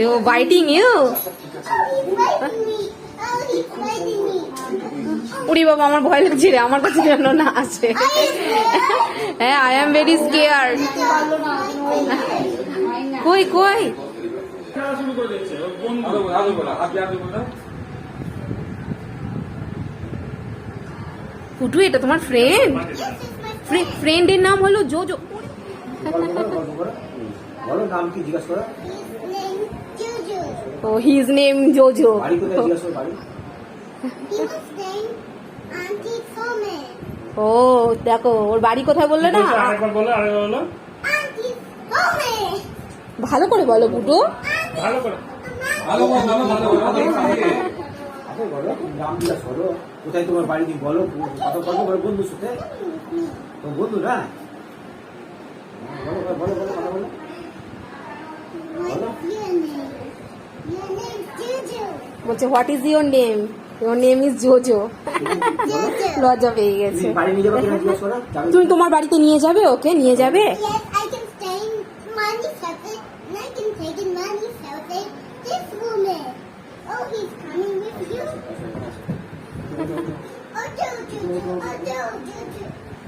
You're biting you? উড়ি বাবা, আমার ভয় লাগছে রে, আমার কাছে যেন না আসে। হ্যাঁ, আই এম ভেরি স্কেয়ার্ড। কই কই পুটু, এটা তোমার ফ্রেন্ড? ফ্রেন্ডের নাম হলো জোজো। বলো নাম কি জিজ্ঞাসা করো। ও, হিজ নেম জোজো। বাড়ি কোথায় জিজ্ঞাসা করো, বাড়ি? ও দেখো, ওর বাড়ি কোথায় বললো না? আরেকবার বলো, আরেকবার বলো। ভালো করে বলো পুটু। ভালো করে। আচ্ছা বলো, নাম জিজ্ঞাসা করো, কোথায় তোমার বাড়ি তুমি বলো, কথা বলো, বলো বন্ধুর সাথে, তোমার বন্ধু না? বলো বলো বলো কথা বলো। বলছে what is your name? Your name is JoJo. লজ্জা পেয়ে গেছে। বাড়ি নিয়ে যাবো কিনা জিজ্ঞাসা করো। তুমি তোমার বাড়িতে নিয়ে যাবে? ওকে নিয়ে যাবে?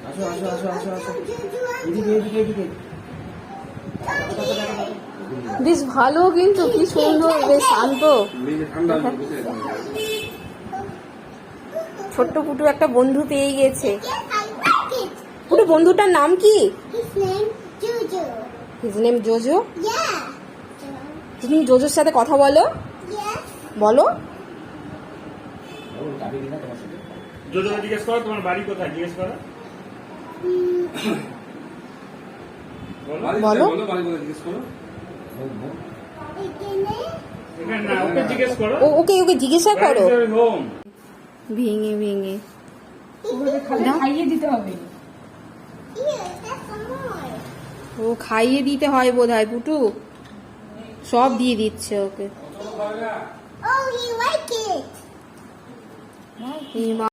আসো আসো আসো আসো আসো, এদিকে এদিকে এদিকে। বেশ ভালো, কিন্তু কি সুন্দর, বেশ শান্ত। ছোট্ট পুটু একটা বন্ধু পেয়ে গেছে। পুটু, বন্ধুটার নাম কি? His name JoJo. তুমি জোজোর সাথে কথা বলো, বলো। যাবে কিনা তোমার সাথে? জোজোকে জিজ্ঞেস করো তোমার বাড়ি কোথায়, জিজ্ঞেস করো। বলো। এখানে না, ওকে জিজ্ঞেস করো। ওকে ওকে জিজ্ঞাসা করো। Where is your home? ভেঙে ভেঙে খাইয়ে দিতে হবে। ও খাইয়ে দিতে হয় বোধহয় পুটু, সব দিয়ে দিচ্ছে ওকে।